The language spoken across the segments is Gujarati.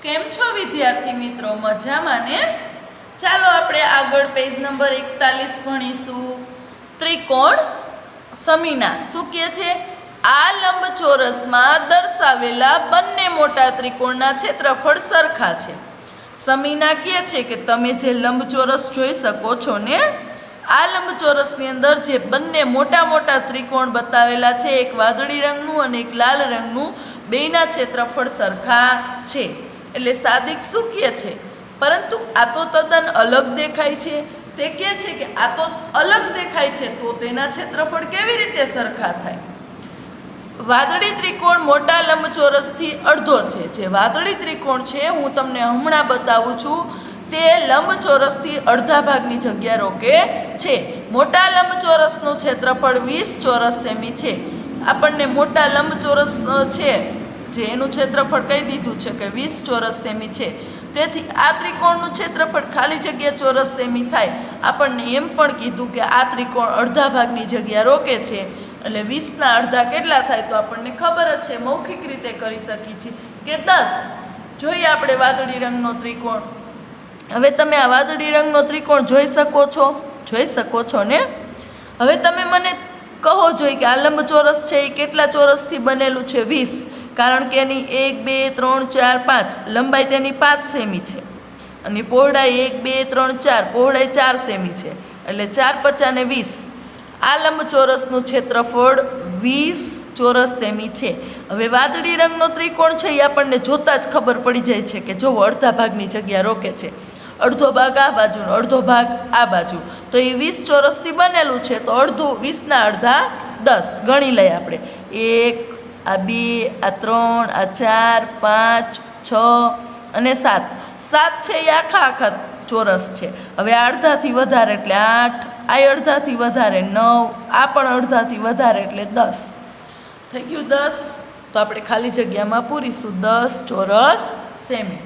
કેમ છો વિદ્યાર્થી મિત્રો? મજામાં ને? ચાલો આપણે આગળ પેજ નંબર 41 ભણીશું. ત્રિકોણ સમીના. શું કહે છે? આ લંબચોરસમાં દર્શાવેલા બંને મોટા ત્રિકોણના ક્ષેત્રફળ સરખા છે. સમીના કહે છે કે તમે જે લંબચોરસ જોઈ શકો છો ને, આ લંબચોરસની અંદર જે બંને મોટા મોટા ત્રિકોણ બતાવેલા છે, એક વાદળી રંગનું અને એક લાલ રંગનું, બેયના ક્ષેત્રફળ સરખા છે. એટલે સાદિક શું કહે છે? પરંતુ આ તો તદ્દન અલગ દેખાય છે. તે કહે છે કે આ તો અલગ દેખાય છે, તો તેના ક્ષેત્રફળ કેવી રીતે સરખા થાય? વાદળી ત્રિકોણ મોટા લંબચોરસથી અડધો છે. જે વાદળી ત્રિકોણ છે, હું તમને હમણાં બતાવું છું, તે લંબચોરસથી અડધા ભાગની જગ્યા રોકે છે. મોટા લંબચોરસનું ક્ષેત્રફળ 20 ચોરસ સેમી છે. આપણને મોટા લંબચોરસ છે જે એનું ક્ષેત્રફળ કહી દીધું છે કે 20 ચોરસ સેમી છે. તેથી આ ત્રિકોણનું ક્ષેત્રફળ ખાલી જગ્યા ચોરસ સેમી થાય. આપણને એમ પણ કીધું કે આ ત્રિકોણ અડધા ભાગની જગ્યા રોકે છે, એટલે 20ના અડધા કેટલા થાય? તો આપણને ખબર જ છે, મૌખિક રીતે કરી શકીએ છીએ કે 10. જોઈએ આપણે વાદળી રંગનો ત્રિકોણ. હવે તમે આ વાદળી રંગનો ત્રિકોણ જોઈ શકો છો ને? હવે તમે મને કહો જોઈએ કે આ લંબચોરસ છે એ કેટલા ચોરસથી બનેલું છે? 20. કારણ કે એની 1 2 3 4 5 લંબાઈ તેની 5 સેમી છે અને પહોળાઈ 1 2 3 4 પહોળાઈ 4 સેમી છે. એટલે 4 × 5 = 20. આ લંબચોરસનું ક્ષેત્રફળ 20 ચોરસ સેમી છે. હવે વાદળી રંગનો ત્રિકોણ છે એ આપણને જોતાં જ ખબર પડી જાય છે કે જો અડધા ભાગની જગ્યા રોકે છે, અડધો ભાગ આ બાજુનો, અડધો ભાગ આ બાજુ, તો એ 20 ચોરસથી બનેલું છે. તો અડધું 20ના અડધા 10 ગણી લઈએ આપણે. 1 આ 2 આ 3 આ 4 5 6 અને 7. 7 છે એ આખા ચોરસ છે. હવે આ અડધાથી વધારે એટલે 8, આ અડધાથી વધારે 9, આ પણ અડધાથી વધારે એટલે 10. થઈ ગયું 10. તો આપણે ખાલી જગ્યામાં પૂરીશું 10 ચોરસ સેમી.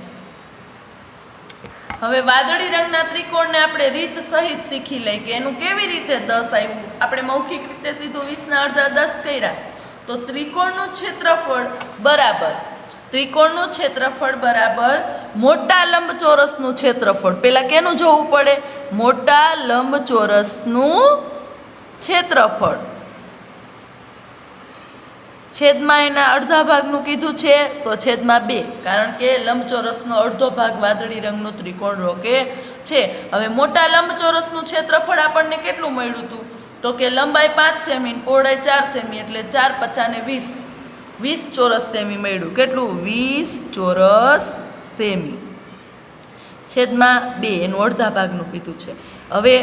હવે વાદળી રંગના ત્રિકોણને આપણે રીત સહિત શીખી લઈએ કે એનું કેવી રીતે 10 આવ્યું. આપણે મૌખિક રીતે સીધું 20ના અડધા 10 કર્યા. તો ત્રિકોણનું ક્ષેત્રફળ બરાબર મોટા લંબચોરસનું ક્ષેત્રફળ. પહેલાં કેનું જોવું પડે? મોટા લંબચોરસનું ક્ષેત્રફળ છેદમાં એના અડધા ભાગનું કીધું છે, તો છેદમાં 2, કારણ કે લંબચોરસનો અડધો ભાગ વાદળી રંગનું ત્રિકોણ રોકે છે. હવે મોટા લંબચોરસનું ક્ષેત્રફળ આપણને કેટલું મળ્યું હતું? તો કે લંબાઈ 5 સેમી, પહોળાઈ 4 સેમી, એટલે 4 × 5 = 20. 20 ચોરસ સેમી મળ્યું. કેટલું? 20 ચોરસ સેમી છેદમાં 2, એનું અડધા ભાગનું કીધું છે. હવે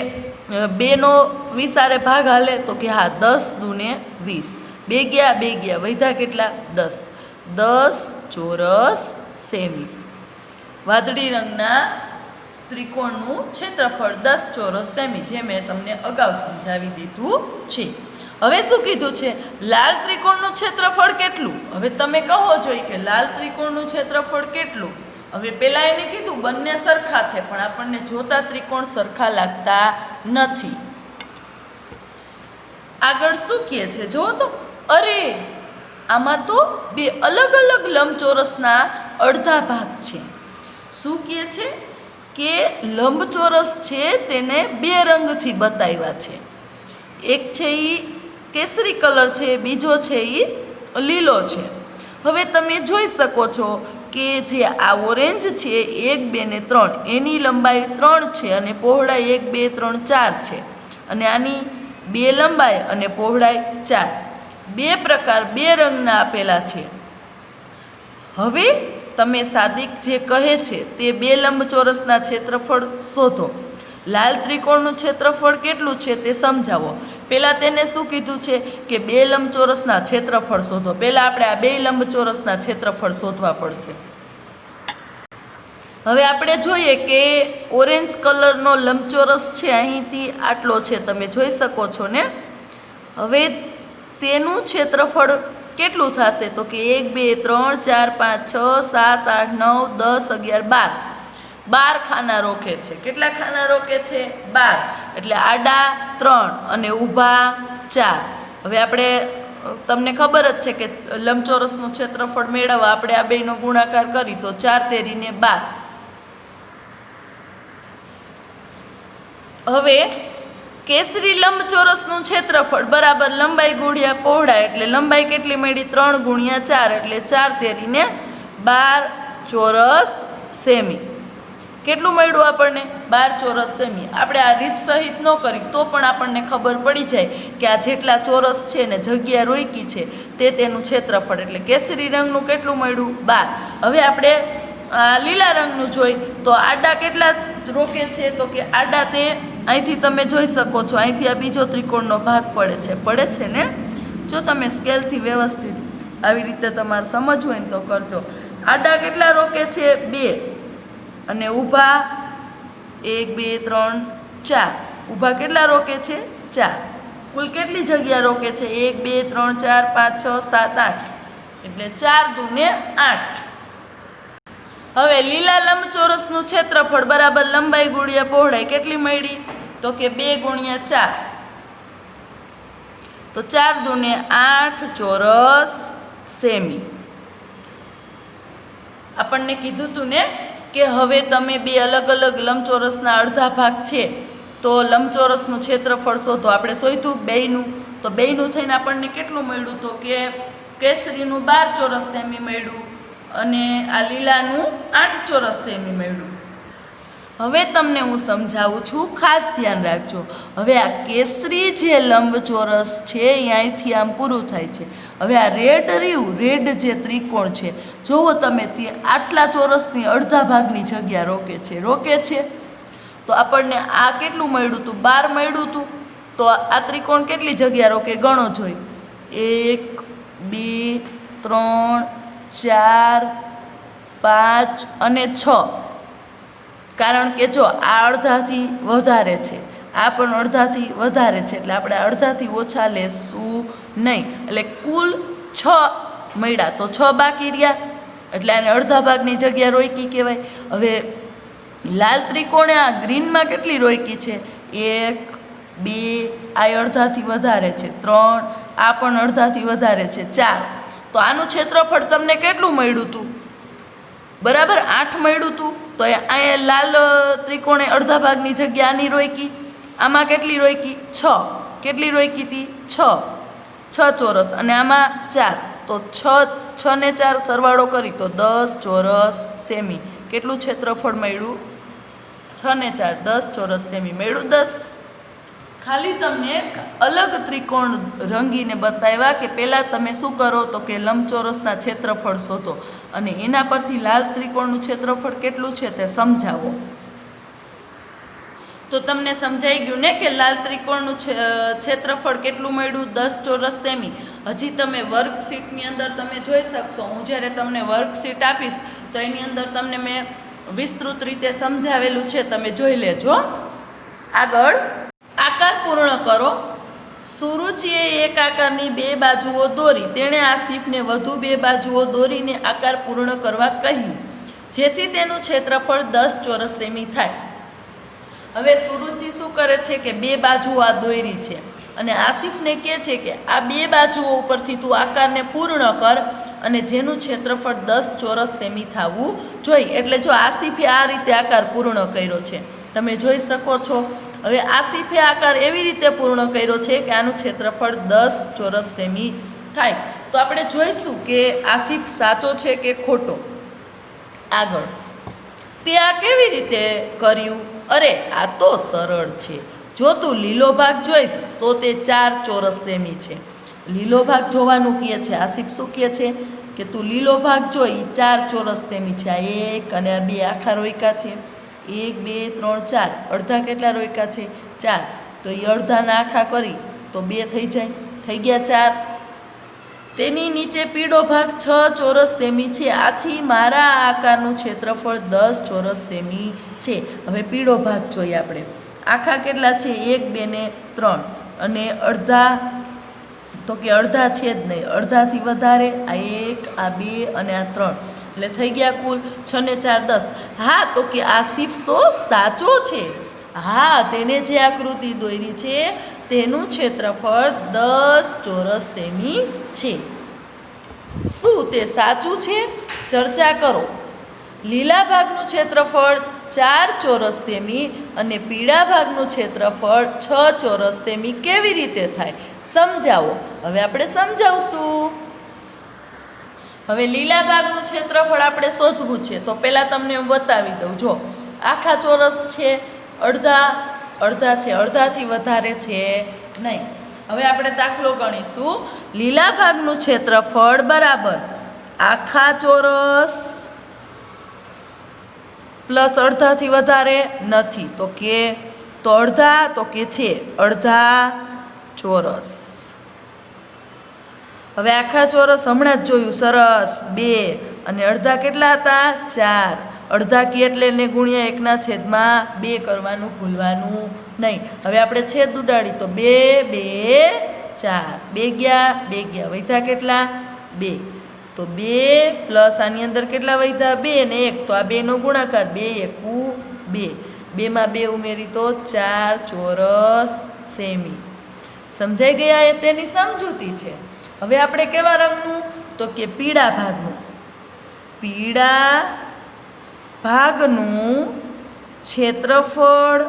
2નો 20 ભાગ હાલે તો કે હા, 10 દૂને 20. 2 ગયા 2 ગયા, વધ્યા કેટલા? 10. 10 ચોરસ સેમી. વાદળી રંગના ત્રિકોણનું ક્ષેત્રફળ 10 ચોરસ સેમી, જે મેં તમને અગાઉ સમજાવી દીધું છે. હવે શું કીધું છે? લાલ ત્રિકોણનું ક્ષેત્રફળ કેટલું? હવે તમે કહો જોઈએ કે લાલ ત્રિકોણનું ક્ષેત્રફળ કેટલું? હવે પહેલાં એને કીધું બંને સરખા છે, પણ આપણને જોતા ત્રિકોણ સરખા લાગતા નથી. આગળ શું કહે છે જો તો? અરે, આમાં તો 2 અલગ અલગ લંબચોરસના અડધા ભાગ છે. શું કહે છે? કે લંબચોરસ છે તેને 2 રંગથી બતાવ્યા છે. એક છે એ કેસરી કલર છે, બીજો છે એ લીલો છે. હવે તમે જોઈ શકો છો કે જે આ ઓરેન્જ છે 1 2 ને 3, એની લંબાઈ 3 છે અને પહોળાઈ 1 2 3 4 છે. અને આની 2 લંબાઈ અને પહોળાઈ 4. 2 પ્રકાર 2 રંગના આપેલા છે. હવે તમે સાદિક જે કહે છે તે 2 લંબચોરસના ક્ષેત્રફળ શોધો. લાલ ત્રિકોણનું ક્ષેત્રફળ કેટલું છે તે સમજાવો. પહેલાં તેને શું કીધું છે કે 2 લંબચોરસના ક્ષેત્રફળ શોધો. પહેલાં આપણે આ 2 લંબચોરસના ક્ષેત્રફળ શોધવા પડશે. હવે આપણે જોઈએ કે ઓરેન્જ કલરનો લંબચોરસ છે, અહીંથી આટલો છે, તમે જોઈ શકો છો ને. હવે તેનું ક્ષેત્રફળ કેટલું થશે? તો કે 1 2 3 4 5 6 7 8 9 10 11 12 ખાના રોકે છે. કેટલા ખાના રોકે છે? 12. એટલે આડા 3 અને ઊભા 4. હવે આપણે તમને ખબર જ છે કે લંબચોરસનું ક્ષેત્રફળ મેળવવા આપણે આ બેનો ગુણાકાર કરી તો 4 તેરીને 12. હવે કેસરી લંબચોરસનું ક્ષેત્રફળ બરાબર લંબાઈ ગુણ્યા પહોળાઈ, એટલે લંબાઈ કેટલી મળી? 3 ગુણ્યા 4 એટલે 4 તેરીને 12 ચોરસ સેમી. કેટલું મળ્યું આપણને? 12 ચોરસ સેમી. આપણે આ રીત સહિત ન કરી તો પણ આપણને ખબર પડી જાય કે આ જેટલા ચોરસ છે ને જગ્યા રોકી છે તે તેનું ક્ષેત્રફળ. એટલે કેસરી રંગનું કેટલું મળ્યું? 12. હવે આપણે લીલા રંગનું જોઈ તો આડા કેટલા રોકે છે? તો કે આડા તે અહીંથી તમે જોઈ શકો છો, અહીંથી આ બીજો ત્રિકોણનો ભાગ પડે છે ને? જો તમે સ્કેલથી વ્યવસ્થિત આવી રીતે તમારે સમજવું હોય ને તો કરજો. આડા કેટલા રોકે છે? 2. અને ઊભા 1 2 3 4. ઊભા કેટલા રોકે છે? 4. કુલ કેટલી જગ્યા રોકે છે? 1 2 3 4 5 6 7 8. એટલે 4 દૂને 8. હવે લીલા લંબચોરસનું ક્ષેત્રફળ બરાબર લંબાઈ ગુણ્યા પહોળાઈ કેટલી મળી? તો કે 2 ગુણ્યા 4. તો 4 દૂને 8 ચોરસ સેમી. આપણને કીધું હતું ને કે હવે તમે બે અલગ અલગ લંબચોરસના અડધા ભાગ છે તો લંબચોરસનું ક્ષેત્રફળ શોધો. આપણે શોધ્યું બેયનું, તો બેયનું થઈને આપણને કેટલું મળ્યું? તો કે કેસરીનું 12 ચોરસ સેમી મળ્યું અને આ લીલાનું 8 ચોરસ સેમી મળ્યું. હવે તમને હું સમજાવું છું, ખાસ ધ્યાન રાખજો. હવે આ કેસરી જે લંબચોરસ છે એ અહીંથી આમ પૂરું થાય છે. હવે આ રેડ રેડ જે ત્રિકોણ છે, જુઓ તમે, તે આટલા ચોરસની અડધા ભાગની જગ્યા રોકે છે. તો આપણને આ કેટલું મળ્યું હતું? 12 મળ્યું હતું. તો આ ત્રિકોણ કેટલી જગ્યા રોકે? ગણો જોઈ. 1 2 3 4 5 અને 6. કારણ કે જો આ અડધાથી વધારે છે, આ પણ અડધાથી વધારે છે, એટલે આપણે અડધાથી ઓછા લેશું નહીં. એટલે કુલ 6 મળ્યા, તો 6 બાકી રહ્યા, એટલે આને અડધા ભાગની જગ્યા રોકી કહેવાય. હવે લાલ ત્રિકોણે આ ગ્રીનમાં કેટલી રોકી છે? 1 2, આ અડધાથી વધારે છે, 3, આ પણ અડધાથી વધારે છે, 4. તો આનું ક્ષેત્રફળ તમને કેટલું મળ્યું હતું? બરાબર 8 મળ્યું હતું. તો અહીંયા લાલ ત્રિકોણે અડધા ભાગની જગ્યા આની રોકી, આમાં કેટલી રોકી? 6. કેટલી રોકી હતી? 6 ચોરસ, અને આમાં 4. તો 6 ને 4 સરવાળો કરી તો 10 ચોરસ સેમી. કેટલું ક્ષેત્રફળ મળ્યું? 6 ને 4 10 ચોરસ સેમી મળ્યું. 10. ખાલી તમને અલગ ત્રિકોણ રંગીને બતાવ્યા કે પહેલાં તમે શું કરો તો કે લંબચોરસના ક્ષેત્રફળ શોધો અને એના પરથી લાલ ત્રિકોણનું ક્ષેત્રફળ કેટલું છે તે સમજાવો. તો તમને સમજાઈ ગયું ને કે લાલ ત્રિકોણનું ક્ષેત્રફળ કેટલું મળ્યું? 10 ચોરસ સેમી. હજી તમે વર્કશીટની અંદર તમે જોઈ શકશો. હું જ્યારે તમને વર્કશીટ આપીશ તો એની અંદર તમને મેં વિસ્તૃત રીતે સમજાવેલું છે, તમે જોઈ લેજો. આગળ આકાર પૂર્ણ કરો. સુરુચિએ એક આકારની 2 બાજુઓ દોરી. તેણે આસિફને વધુ 2 બાજુઓ દોરીને આકાર પૂર્ણ કરવા કહ્યું, જેથી તેનું ક્ષેત્રફળ 10 ચોરસ સેમી થાય. હવે સુરુચિ શું કરે છે કે 2 બાજુઓ આ દોરી છે અને આસિફને કહે છે કે આ 2 બાજુઓ ઉપરથી તું આકારને પૂર્ણ કર અને જેનું ક્ષેત્રફળ 10 ચોરસ સેમી થવું જોઈએ. એટલે જો આસિફે આ રીતે આકાર પૂર્ણ કર્યો છે, તમે જોઈ શકો છો. હવે આસિફે આકાર એવી રીતે પૂર્ણ કર્યો છે કે આનું ક્ષેત્રફળ 10 ચોરસ સેમી થાય. તો આપણે જોઈશું કે આસિફ સાચો છે કે ખોટો. આગળ તે આ કેવી રીતે કર્યું? અરે આ તો સરળ છે. જો તું લીલો ભાગ જોઈશ તો તે 4 ચોરસ સેમી છે. લીલો ભાગ જોવાનું કહે છે. આસિફ શું કહે છે કે તું લીલો ભાગ જોઈ, 4 ચોરસ સેમી છે. આ 1 અને આ 2 આખા રોક્યા છે. 1 2 3 4. અડધા કેટલા રોક્યા છે? 4. તો એ અડધાના આખા કરી તો 2 થઈ જાય, થઈ ગયા 4. તેની નીચે પીળો ભાગ 6 ચોરસ સેમી છે. આથી મારા આકારનું ક્ષેત્રફળ 10 ચોરસ સેમી છે. હવે પીળો ભાગ જોઈએ આપણે. આખા કેટલા છે? 1 2 ને 3 અને અડધા તો કે અડધા છે જ નહીં, અડધાથી વધારે. આ 1, આ 2 અને આ 3, એટલે થઈ ગયા કુલ 6 ને 4 10. હા, તો કે આસિફ તો સાચો છે. હા, તેને જે આકૃતિ દોરી છે તેનું ક્ષેત્રફળ 10 ચોરસ સેમી છે. શું તે સાચું છે? ચર્ચા કરો. લીલા ભાગનું ક્ષેત્રફળ 4 ચોરસ સેમી અને પીળા ભાગનું ક્ષેત્રફળ 6 ચોરસ સેમી કેવી રીતે થાય? સમજાવો. હવે આપણે સમજાવશું. હવે લીલા ભાગનું ક્ષેત્રફળ આપણે શોધવું છે, તો પહેલાં તમને હું બતાવી દઉં. જો આખા ચોરસ છે, અડધા છે, અડધાથી વધારે છે નહીં. હવે આપણે દાખલો ગણીશું. લીલા ભાગનું ક્ષેત્રફળ બરાબર આખા ચોરસ પ્લસ અડધાથી વધારે નથી, તો અડધા છે અડધા ચોરસ. હવે આખા ચોરસ હમણાં જ જોયું, સરસ 2 અને અડધા કેટલા હતા? 4. અડધા કી એટલે એને ગુણ્યા 1/2 કરવાનું ભૂલવાનું નહીં. હવે આપણે છેદ ઉડાડી તો 2 2 4, 2 ગયા વૈધા કેટલા? 2. તો 2 પ્લસ આની અંદર કેટલા વૈધા? 2 ને 1, તો આ 2 નો ગુણાકાર 2 એકુ 2. 2 માં 2 ઉમેરી તો 4 ચોરસ સેમી. સમજાઈ ગયા? એ તેની સમજૂતી છે. હવે આપણે કેવા રંગનું? તો કે પીળા ભાગનું ક્ષેત્રફળ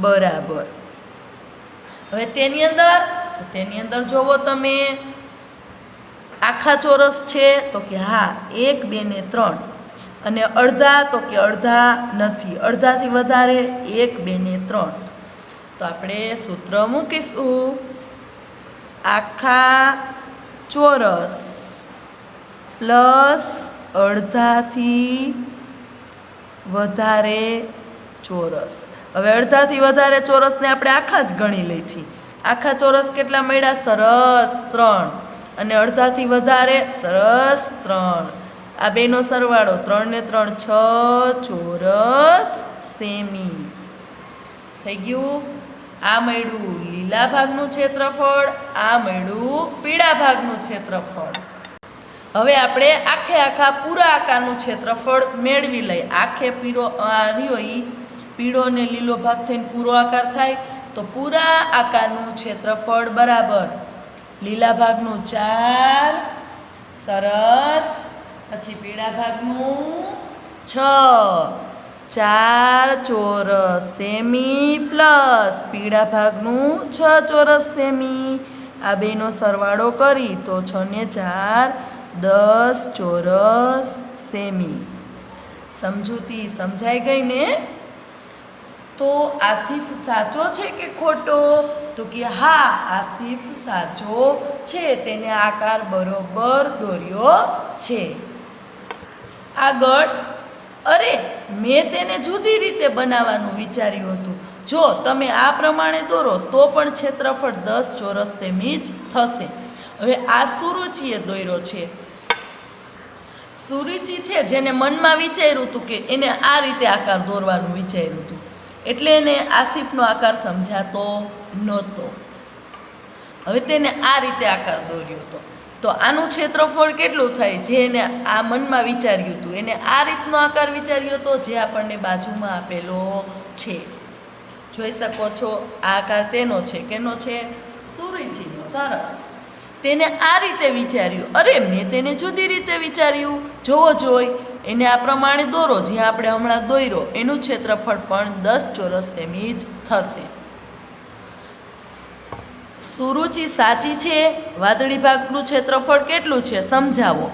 બરાબર. હવે તેની અંદર જોવો તમે, આખા ચોરસ છે તો કે હા 1 2 ને 3, અને અડધા તો કે અડધા નથી, અડધાથી વધારે 1 2 ને 3. તો આપણે સૂત્ર મૂકીશું. આખા ચોરસ પ્લસ અડધાથી વધારે ચોરસ. હવે અડધાથી વધારે ચોરસને આપણે આખા જ ગણી લઈ છીએ. આખા ચોરસ કેટલા મળ્યા? સરસ 3. અને અડધાથી વધારે સરસ 3. આ બેનો સરવાળો 3 ને 3 6 ચોરસ સેમી થઈ ગયું. આ મળ્યું લીલા ભાગનું ક્ષેત્રફળ, આ મળ્યું પીળા ભાગનું ક્ષેત્રફળ. હવે આપણે આખા પૂરા આકારનું ક્ષેત્રફળ મેળવી લઈએ. આખે પીળો ને લીલો ભાગ થઈને પૂરો આકાર થાય, તો પૂરા આકારનું ક્ષેત્રફળ બરાબર લીલા ભાગનું 4, સરસ, પછી પીળા ભાગનું 6, 4 ચોરસ સેમી પ્લસ પીળા ભાગનું 6 ચોરસ સેમી. આ બેનો સરવાળો કરી તો 6 ને 4 10 ચોરસ સેમી. સમજૂતી સમજાઈ ગઈ ને? તો આસિફ સાચો છે કે ખોટો? તો કે હા, આસિફ સાચો છે, તેને આકાર બરોબર દોર્યો છે. આગળ, અરે મેં તેને જુદી રીતે બનાવવાનું વિચાર્યું હતું. જો તમે આ પ્રમાણે દોરો તો પણ ક્ષેત્રફળ 10 ચોરસ સેમી જ થશે. હવે આ સુરુચિએ દોર્યો છે. સુરુચિ છે જેને મનમાં વિચાર્યું હતું કે એને આ રીતે આકાર દોરવાનું વિચાર્યું હતું, એટલે એને આસિફનો આકાર સમજાતો નહોતો. હવે તેને આ રીતે આકાર દોર્યો હતો. તો આનું ક્ષેત્રફળ કેટલું થાય? જેને આ મનમાં વિચાર્યું હતું એને આ રીતનો આકાર વિચાર્યો હતો, જે આપણને બાજુમાં આપેલો છે. જોઈ શકો છો, આ આકાર તેનો છે. કેનો છે? સુરુચિનો. સરસ. તેને આ રીતે વિચાર્યું. અરે મેં તેને જુદી રીતે વિચાર્યું. જોઈ એને આ પ્રમાણે દોરો, જ્યાં આપણે હમણાં દોર્યો એનું ક્ષેત્રફળ પણ 10 ચોરસ સેમી જ થશે. સુરુચિ સાચી છે. વાદળી ભાગનું ક્ષેત્રફળ કેટલું છે સમજાવો.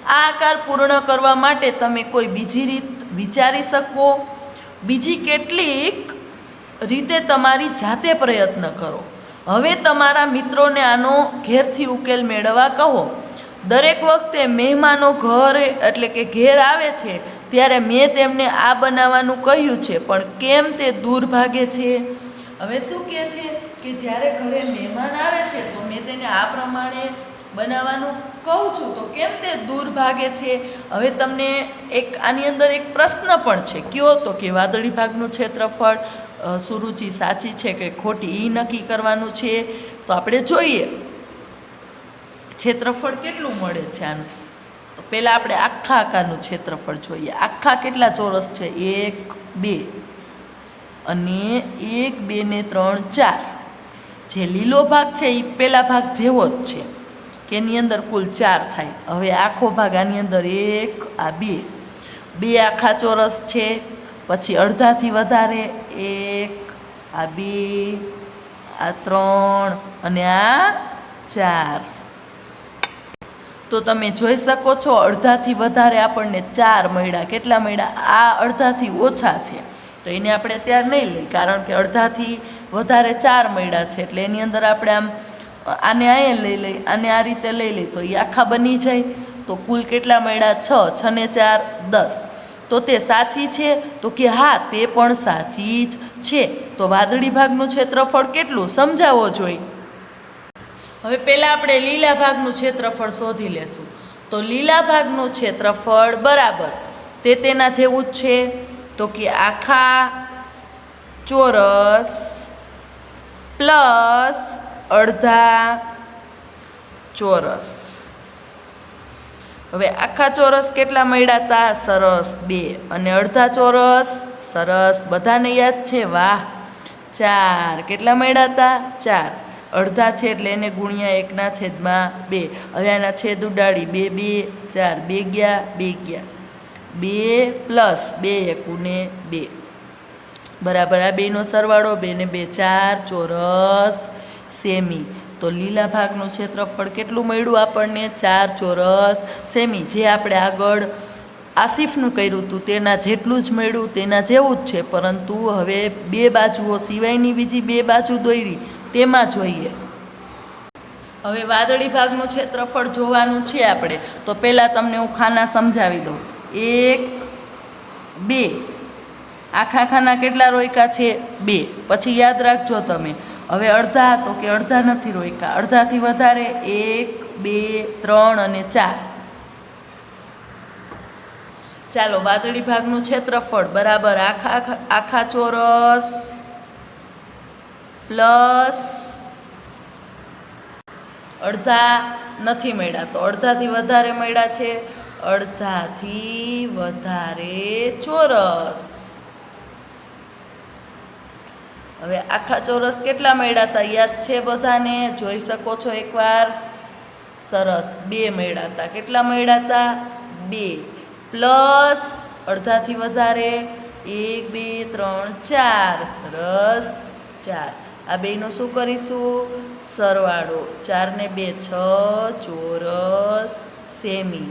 આ આકાર પૂર્ણ કરવા માટે તમે કોઈ બીજી રીત વિચારી શકો. બીજી કેટલીક રીતે તમારી જાતે પ્રયત્ન કરો. હવે તમારા મિત્રોને આનો ઘેરથી ઉકેલ મેળવવા કહો. દરેક વખતે મહેમાનો ઘેર આવે છે ત્યારે મેં તેમને આ બનાવવાનું કહ્યું છે, પણ કેમ તે દૂર ભાગે છે? હવે શું કહે છે કે જ્યારે ઘરે મહેમાન આવે છે તો મેં તેને આ પ્રમાણે બનાવવાનું કહું છું, તો કેમ તે દૂર ભાગે છે? હવે તમને આની અંદર એક પ્રશ્ન પણ છે. કયો? તો કે વાદળી ભાગનું ક્ષેત્રફળ સુરુચિ સાચી છે કે ખોટી એ નક્કી કરવાનું છે. તો આપણે જોઈએ ક્ષેત્રફળ કેટલું મળે છે આનું. તો પહેલાં આપણે આખા આકારનું ક્ષેત્રફળ જોઈએ. આખા કેટલા ચોરસ છે? 1 2 અને 1 2 ને 3 4. જે લીલો ભાગ છે એ પેલા ભાગ જેવો જ છે કે એની અંદર કુલ 4 થાય. હવે આખો ભાગ આની અંદર 1 આ 2 આખા ચોરસ છે, પછી અડધાથી વધારે 1 આ 2 આ 3 અને આ 4. તો તમે જોઈ શકો છો અડધાથી વધારે આપણને 4 મળ્યા. કેટલા મળ્યા? આ અડધાથી ઓછા છે તો એને આપણે ત્યાં નહીં લઈ, કારણ કે અડધાથી વધારે 4 મળ્યા છે એટલે એની અંદર આપણે આને અહીંયા લઈ આને આ રીતે લઈ લઈ તો એ આખા બની જાય. તો કુલ કેટલા મળ્યા? 6. 6 ને 4 10. તો તે સાચી છે? તો કે હા, તે પણ સાચી જ છે. તો વાદળી ભાગનું ક્ષેત્રફળ કેટલું સમજાવવો જોઈએ. હવે પહેલાં આપણે લીલા ભાગનું ક્ષેત્રફળ શોધી લેશું. તો લીલા ભાગનું ક્ષેત્રફળ બરાબર તે તેના જેવું જ છે. તો કે આખા ચોરસ પ્લસ અડધા ચોરસ. હવે આખા ચોરસ કેટલા મળ્યા હતા? સરસ 2. અને અડધા ચોરસ સરસ બધાને યાદ છે? વાહ, 4. કેટલા મળ્યા હતા? 4. અડધા છે એટલે એને ગુણ્યા 1/2. હવે આના છેદ ઉડાડી 2 2 4 2 ગયા 2 ગયા 2 પ્લસ 2 1 2 બરાબર. આ બેનો સરવાળો 2 ને 2 4 ચોરસ સેમી. તો લીલા ભાગનું ક્ષેત્રફળ કેટલું મળ્યું આપણને? 4 ચોરસ સેમી. જે આપણે આગળ આસિફનું કર્યું હતું તેના જેટલું જ મળ્યું, તેના જેવું જ છે, પરંતુ હવે 2 બાજુઓ સિવાયની બીજી 2 બાજુ દોરી તેમાં જોઈએ. હવે વાદળી ભાગનું ક્ષેત્રફળ જોવાનું છે આપણે. તો પહેલાં તમને હું ખાના સમજાવી દઉં. 1 2 આખા ખાના કેટલા રોયકા છે? 2. પછી યાદ રાખજો તમે. હવે અડધા, તો કે અડધા નથી રોયકા, અડધાથી વધારે 1 2 3 અને 4. ચાલો, વાદળી ભાગનું ક્ષેત્રફળ બરાબર આખા ચોરસ પ્લસ અડધા નથી મળ્યા તો અડધાથી વધારે મળ્યા છે, અડધાથી વધારે ચોરસ. હવે આખા ચોરસ કેટલા મળ્યા હતા? યાદ છે બધાને? જોઈ શકો છો એકવાર. સરસ 2 મળ્યા હતા. કેટલા મળ્યા હતા? 2 પ્લસ અડધાથી વધારે 1 2 3 4. સરસ 4. આ બેનો શું કરીશું? સરવાળો. 4 ને 2 6 ચોરસ સેમી.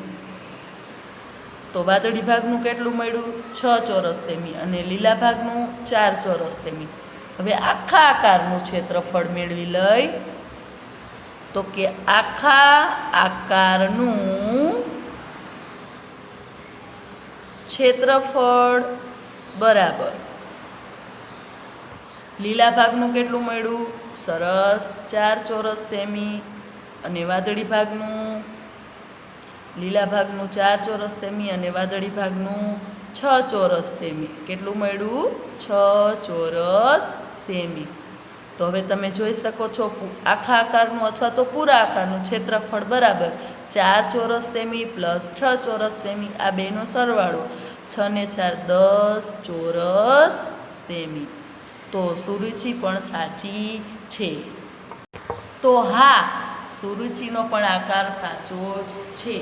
તો વાદળી ભાગનું કેટલું મળ્યું? 6 ચોરસ સેમી અને લીલા ભાગનું 4 ચોરસ સેમી. હવે આખા આકારનું ક્ષેત્રફળ મેળવી લઈ. તો કે આખા આકારનું ક્ષેત્રફળ બરાબર લીલા ભાગનું કેટલું મળ્યું? સરસ 4 ચોરસ સેમી. અને વાદળી ભાગનું, લીલા ભાગનું 4 ચોરસ સેમી અને વાદળી ભાગનું 6 ચોરસ સેમી. કેટલું મળ્યું? 6 ચોરસ સેમી. તો હવે તમે જોઈ શકો છો આખા આકારનું અથવા તો પૂરા આકારનું ક્ષેત્રફળ બરાબર 4 ચોરસ સેમી પ્લસ 6 ચોરસ સેમી. આ બેનો સરવાળો 6 ને 4 10 ચોરસ સેમી. તો સુરુચિ પણ સાચી છે. તો હા, સુરુચિનો પણ આકાર સાચો જ છે.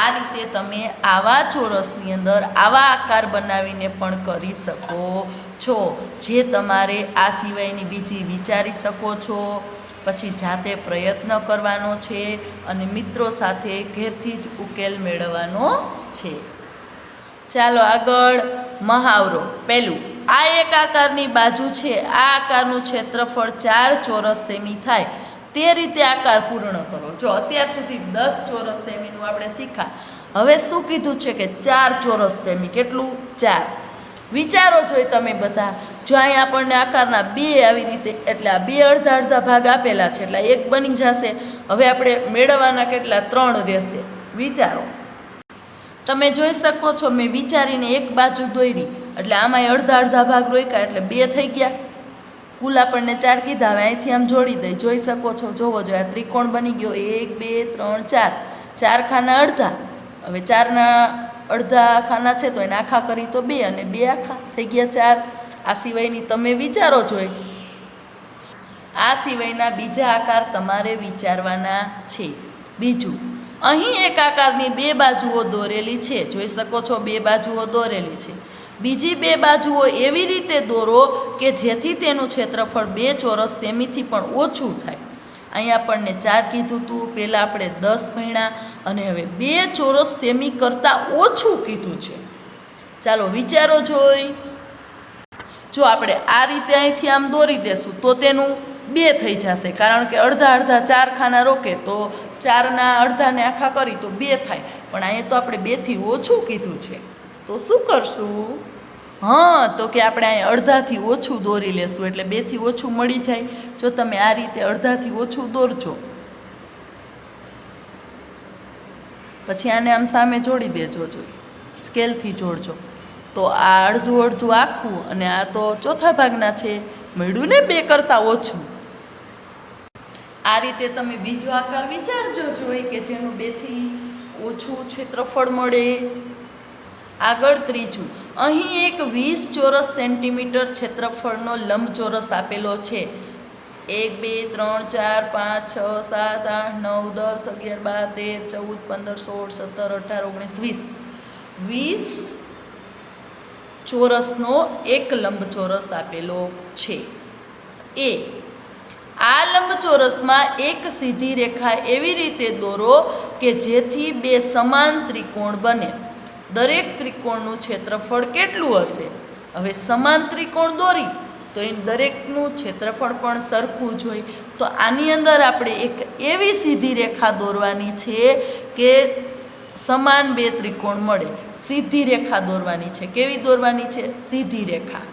આ રીતે તમે આવા ચોરસની અંદર આવા આકાર બનાવીને પણ કરી શકો છો, જે તમારે આ સિવાયની બીજી વિચારી શકો છો. પછી જાતે પ્રયત્ન કરવાનો છે અને મિત્રો સાથે ઘેરથી જ ઉકેલ મેળવવાનો છે. ચાલો આગળ મહાવરો. પહેલું, આ એક આકારની બાજુ છે, આ આકારનું ક્ષેત્રફળ 4 ચોરસ સેમી થાય તે રીતે આકાર પૂર્ણ કરો. જો અત્યાર સુધી 10 ચોરસ સેમીનું આપણે શીખા. હવે શું કીધું છે કે 4 ચોરસ સેમી. કેટલું? 4. વિચારો જોઈ તમે બધા. જો અહીં આપણને આકારના 2 આવી રીતે, એટલે આ 2 અડધા અડધા ભાગ આપેલા છે એટલે 1 બની જશે. હવે આપણે મેળવવાના કેટલા? 3 રહેશે. વિચારો. તમે જોઈ શકો છો મેં વિચારીને એક બાજુ દોરી એટલે આમાં અડધા અડધા ભાગ રોક્યા એટલે 2 થઈ ગયા. કુલ આપણને 4 કીધા. હવે અહીંથી આમ જોડી દઈ. જોઈ શકો છો, જોવો જોઈએ. આ ત્રિકોણ બની ગયો 1 2 3 4. 4 ખાના અડધા. હવે 4ના અડધા ખાના છે તો એને આખા કરી તો 2 અને 2 આખા થઈ ગયા 4. આ સિવાયની તમે વિચારો જોઈ. આ સિવાયના બીજા આકાર તમારે વિચારવાના છે. બીજું, અહીં એક આકારની બે બાજુઓ દોરેલી છે, જોઈ શકો છો બે બાજુઓ દોરેલી છે. બીજી બે બાજુઓ એવી રીતે દોરો કે જેથી તેનું ક્ષેત્રફળ 2 ચોરસ સેમીથી પણ ઓછું થાય. અહીં આપણને 4 કીધું હતું, પહેલાં આપણે 10 ભણ્યા અને હવે 2 ચોરસ સેમી કરતાં ઓછું કીધું છે. ચાલો વિચારો જોઈ. જો આપણે આ રીતે અહીંથી આમ દોરી દેશું તો તેનું 2 થઈ જશે, કારણ કે અડધા અડધા 4 ખાના રોકે તો 4ના અડધાને આખા કરી તો 2 થાય. પણ અહીંયા તો આપણે 2થી ઓછું કીધું છે, તો શું કરશું? હા, તો કે આપણે અહીં અડધાથી ઓછું દોરી લેશું એટલે 2થી ઓછું મળી જાય. જો તમે આ રીતે અડધાથી ઓછું દોરજો, પછી આને આમ સામે જોડી દેજો, સ્કેલથી જોડજો, તો આ અડધું અડધું આખું અને આ તો ચોથા ભાગના છે, મળ્યું ને 2 કરતાં ઓછું. આ રીતે તમે બીજો આકાર વિચારજો જોઈ કે જેનું 2થી ઓછું ક્ષેત્રફળ મળે. આગળ ત્રીજું, અહીં એક 20 ચોરસ સેન્ટીમીટર ક્ષેત્રફળનો લંબચોરસ આપેલો છે. 1 2 3 4 5 6 7 8 9 10 11 12 13 14 15 16 17 18 19 20 ચોરસનો એક લંબચોરસ આપેલો છે. આ લંબચોરસમાં એક સીધી રેખા એવી રીતે દોરો કે જેથી 2 સમાન ત્રિકોણ બને. દરેક ત્રિકોણનું ક્ષેત્રફળ કેટલું હશે? હવે સમાન ત્રિકોણ દોરી તો એ દરેકનું ક્ષેત્રફળ પણ સરખું જ હોય. તો આની અંદર આપણે એક એવી સીધી રેખા દોરવાની છે કે સમાન 2 ત્રિકોણ મળે. સીધી રેખા દોરવાની છે. કેવી દોરવાની છે? સીધી રેખા.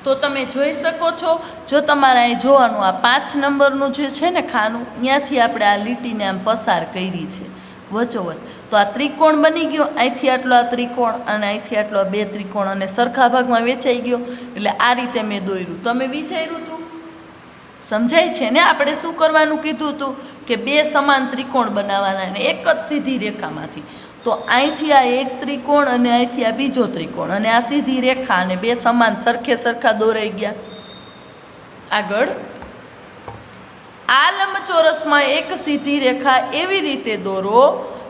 તો તમે જોઈ શકો છો, જો તમારે અહીં જોવાનું આ 5 નંબરનું જે છે ને ખાનું, ત્યાંથી આપણે આ લીટીને આમ પસાર કરી છે વચ્ચોવચ. તો આ ત્રિકોણ બની ગયો, અહીંથી આટલો આ ત્રિકોણ અને અહીંથી આટલો 2 ત્રિકોણ અને સરખા ભાગમાં વેચાઈ ગયો. એટલે આ રીતે મેં દોર્યું. તમે વિચાર્યું હતું? સમજાય છે ને? આપણે શું કરવાનું કીધું હતું કે 2 સમાન ત્રિકોણ બનાવવાના અને એક જ સીધી રેખામાંથી. તો અહીંથી આ એક ત્રિકોણ અને અહીંથી આ બીજો ત્રિકોણ અને આ સીધી રેખા અને 2 સમાન સરખે સરખા દોરાઈ ગયા. આગળ, આ લંબચોરસમાં એક સીધી રેખા એવી રીતે દોરો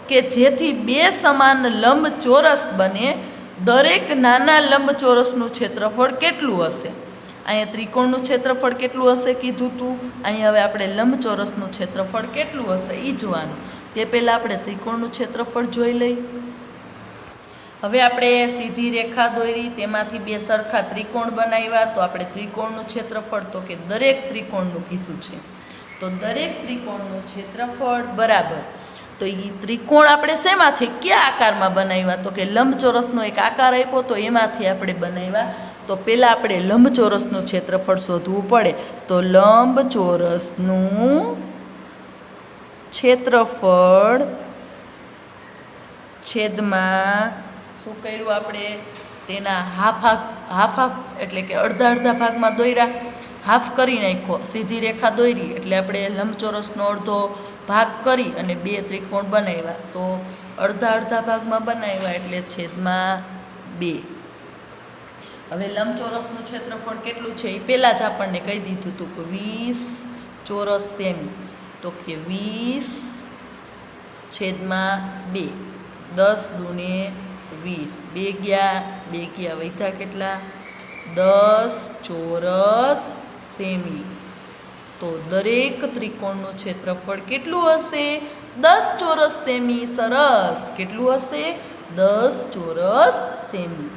કે જેથી 2 સમાન લંબચોરસ બને. દરેક નાના લંબચોરસનું ક્ષેત્રફળ કેટલું હશે? અહીંયા ત્રિકોણનું ક્ષેત્રફળ કેટલું હશે કીધું હતું. અહીંયા હવે આપણે લંબચોરસનું ક્ષેત્રફળ કેટલું હશે એ જોવાનું. તે પહેલાં આપણે ત્રિકોણનું ક્ષેત્રફળ જોઈ લઈ. હવે આપણે સીધી રેખા દોરી, તેમાંથી 2 સરખા ત્રિકોણ બનાવ્યા. તો આપણે ત્રિકોણનું ક્ષેત્રફળ તો કે દરેક ત્રિકોણનું કીધું છે. તો દરેક ત્રિકોણનું ક્ષેત્રફળ બરાબર. તો એ ત્રિકોણ આપણે શેમાંથી કયા આકારમાં બનાવ્યા? તો કે લંબચોરસનો એક આકાર આપ્યો તો એમાંથી આપણે બનાવ્યા. તો પહેલાં આપણે લંબચોરસનું ક્ષેત્રફળ શોધવું પડે. તો લંબચોરસનું ક્ષેત્રફળ છેદમાં શું કર્યું આપણે? તેના હાફ એટલે કે અડધા અડધા ભાગમાં દોર્યા. હાફ કરી નાખ્યો, સીધી રેખા દોરી એટલે આપણે લંબચોરસનો અડધો ભાગ કરી અને 2 ત્રિકોણ બનાવ્યા. તો અડધા અડધા ભાગમાં બનાવ્યા એટલે છેદમાં 2. હવે લંબચોરસનું ક્ષેત્રફળ કેટલું છે એ પહેલાં જ આપણને કહી દીધું હતું કે 20 ચોરસ સેમી. તો કે 20 છેદમાં 2. 10 દુને 20. 2 ગયા વધ્યા કેટલા? 10 ચોરસ સેમી. તો દરેક ત્રિકોણનું ક્ષેત્રફળ કેટલું હશે? 10 ચોરસ સેમી. સરસ. કેટલું હશે? 10 ચોરસ સેમી.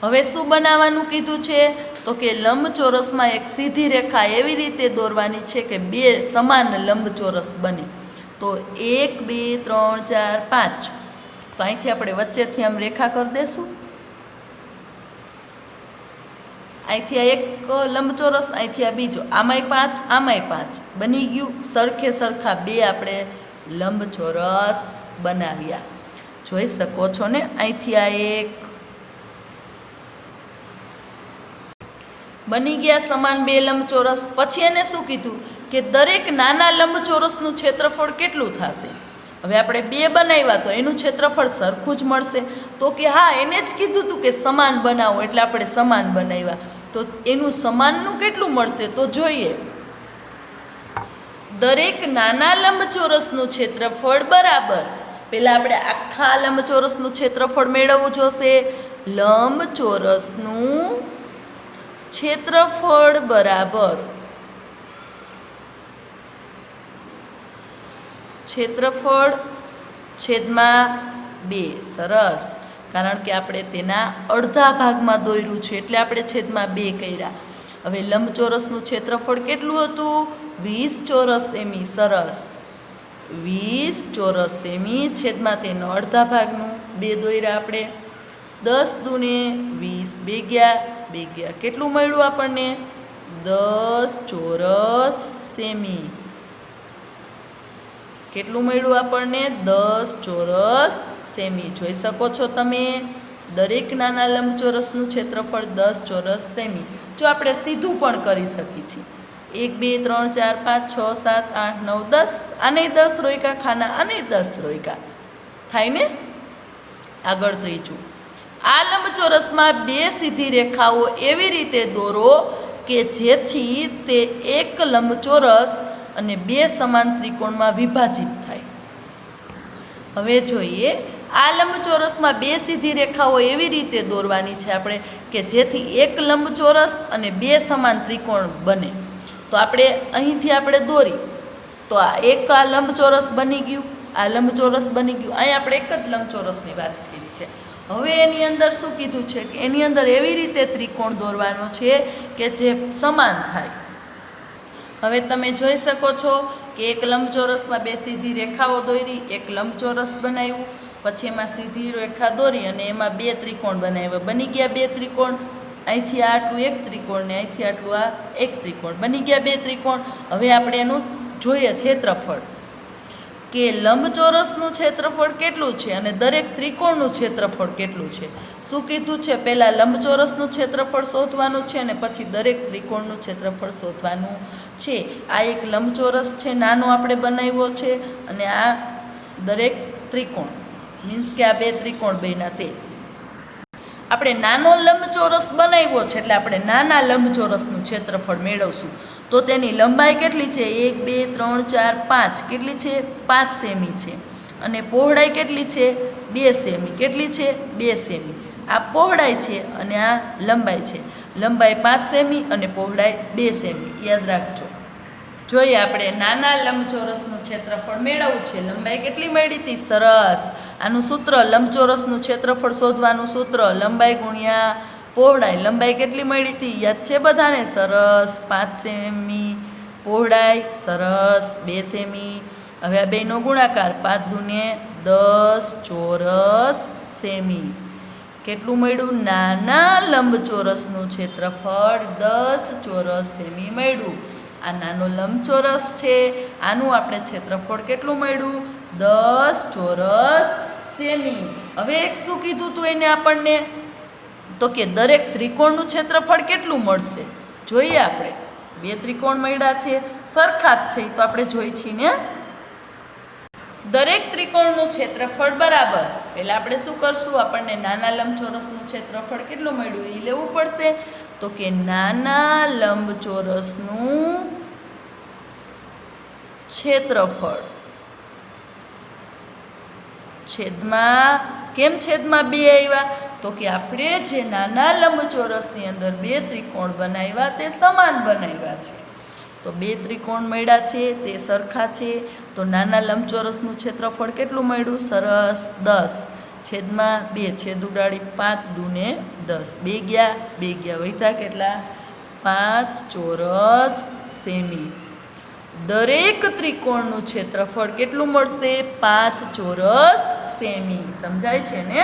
હવે શું બનાવવાનું કીધું છે? તો કે લંબચોરસમાં એક સીધી રેખા એવી રીતે દોરવાની છે કે 2 સમાન લંબચોરસ બને. તો 1 2 3 4 5. તો અહીંથી આપણે વચ્ચેથી આમ રેખા કરી દેશું. અહીંથી આ એક લંબચોરસ, અહીંથી આ બીજો, આમાંય 5 આમાંય 5 બની ગયું. સરખે સરખા 2 આપણે લંબચોરસ બનાવ્યા. જોઈ શકો છો ને? અહીંથી આ એક બની ગયા સમાન 2 લંબચોરસ. પછી એને શું કીધું કે દરેક નાના લંબચોરસનું ક્ષેત્રફળ કેટલું થશે? હવે આપણે 2 બનાવ્યા તો એનું ક્ષેત્રફળ સરખું જ મળશે. તો કે હા, એને જ કીધું હતું કે સમાન બનાવો એટલે આપણે સમાન બનાવ્યા. તો તો એનું સમાનનું કેટલું મળશે તો જોઈએ. દરેક નાના લંબચોરસનું ક્ષેત્રફળ બરાબર. પહેલાં આપણે આખા લંબચોરસનું ક્ષેત્રફળ મેળવવું જોશે. લંબચોરસનું ક્ષેત્રફળ બરાબર ક્ષેત્રફળ છેદમાં 2. સરસ, કારણ કે આપણે તેના અડધા ભાગમાં દોર્યું છે એટલે આપણે છેદમાં 2 કર્યા. હવે લંબચોરસનું ક્ષેત્રફળ કેટલું હતું 20 ચોરસ સેમી. સરસ, 20 ચોરસ સેમી છેદમાં તેનો અડધા ભાગનું 2 દોર્યા આપણે. 10 દુને 20, 2 ગયા 2 ગયા, કેટલું મળ્યું આપણને 10 ચોરસ સેમી. કેટલું મળ્યું આપણને 10 ચોરસ સેમી. જોઈ શકો છો તમે, દરેક નાના લંબચોરસનું ક્ષેત્રફળ 10 ચોરસ સેમી. જો આપણે સીધું પણ કરી શકીએ છીએ. 1 2 3 4 5 6 7 8 9 10, આને 10 રોયકા ખાના, આને 10 રોયકા થાય ને. આગળ ત્રીજું, આ લંબચોરસમાં 2 સીધી રેખાઓ એવી રીતે દોરો કે જેથી તે એક લંબચોરસ અને 2 સમાન ત્રિકોણમાં વિભાજિત થાય. હવે જોઈએ, આ લંબચોરસમાં 2 સીધી રેખાઓ એવી રીતે દોરવાની છે આપણે કે જેથી એક લંબચોરસ અને 2 સમાન ત્રિકોણ બને. તો આપણે અહીંથી આપણે દોરી તો આ લંબચોરસ બની ગયું, આ લંબચોરસ બની ગયું. અહીં આપણે એક જ લંબચોરસની વાત કરી છે. હવે એની અંદર શું કીધું છે કે એની અંદર એવી રીતે ત્રિકોણ દોરવાનો છે કે જે સમાન થાય. હવે તમે જોઈ શકો છો કે એક લંબચોરસમાં 2 સીધી રેખાઓ દોરી, એક લંબચોરસ બનાવ્યું, પછી એમાં સીધી રેખા દોરી અને એમાં 2 ત્રિકોણ બનાવ્યા. બની ગયા 2 ત્રિકોણ. અહીંથી આટલું એક ત્રિકોણ ને અહીંથી આટલું આ એક ત્રિકોણ, બની ગયા 2 ત્રિકોણ. હવે આપણે એનું જોઈએ ક્ષેત્રફળ કે લંબચોરસનું ક્ષેત્રફળ કેટલું છે અને દરેક ત્રિકોણનું ક્ષેત્રફળ કેટલું છે. શું કીધું છે, પહેલાં લંબચોરસનું ક્ષેત્રફળ શોધવાનું છે અને પછી દરેક ત્રિકોણનું ક્ષેત્રફળ શોધવાનું છે. આ એક લંબચોરસ છે, નાનો આપણે બનાવ્યો છે, અને આ દરેક ત્રિકોણ મીન્સ કે આ 2 ત્રિકોણ બન્યા તે. આપણે નાનો લંબચોરસ બનાવ્યો છે એટલે આપણે નાના લંબચોરસનું ક્ષેત્રફળ મેળવશું. તો તેની લંબાઈ કેટલી છે 1 2 3 4 5, કેટલી છે 5 સેમી છે. અને પહોળાઈ કેટલી છે 2 સેમી. કેટલી છે 2 સેમી. આ પહોળાઈ છે અને આ લંબાઈ છે. લંબાઈ 5 સેમી અને પહોળાઈ 2 સેમી. યાદ રાખજો. જોઈએ આપણે નાના લંબચોરસનું ક્ષેત્રફળ મેળવવું છે. લંબાઈ કેટલી મળી હતી? સરસ. આનું સૂત્ર, લંબચોરસનું ક્ષેત્રફળ શોધવાનું સૂત્ર લંબાઈ ગુણ્યા પહોળાઈ. લંબાઈ કેટલી મળી હતી? યાદ છે બધાને? સરસ, 5 સેમી. પહોળાઈ સરસ 2 સેમી. હવે આ બેનો ગુણાકાર, 5 દુને 10 ચોરસ સેમી. કેટલું મળ્યું? નાના લંબચોરસનું ક્ષેત્રફળ 10 ચોરસ સેમી મળ્યું. આ નાનો લંબચોરસ છે, આનું આપણે ક્ષેત્રફળ કેટલું મળ્યું? 10 ચોરસ સેમી. હવે એક શું કીધું હતું એને આપણને? તો કે દરેક ત્રિકોણનું ક્ષેત્રફળ કેટલું મળશે. જોઈએ આપણે 2 ત્રિકોણ મળ્યા છે, સરખા જ છે તો આપણે જોઈ છીએ ને. દરેક ત્રિકોણનું ક્ષેત્રફળ બરાબર. પહેલાં આપણે શું કરશું? આપણને નાના લંબચોરસનું ક્ષેત્રફળ કેટલું મળ્યું એ લેવું પડશે. તો કે નાના લંબચોરસનું ક્ષેત્રફળ છેદમાં, કેમ છેદમાં 2 આવ્યા? તો કે આપણે જે નાના લંબચોરસની અંદર 2 ત્રિકોણ બનાવ્યા તે સમાન બનાવ્યા છે. તો 2 ત્રિકોણ મળ્યા છે તે સરખા છે. તો નાના લંબચોરસનું ક્ષેત્રફળ કેટલું મળ્યું? સરસ, 10 છેદમાં 2. છેદ ઉડાડી 5 દુને 10, 2 ગયા 2 ગયા, વધ્યા કેટલા? 5 ચોરસ સેમી. દરેક ત્રિકોણનું ક્ષેત્રફળ કેટલું મળશે? 5 ચોરસ સેમી. સમજાય છે ને?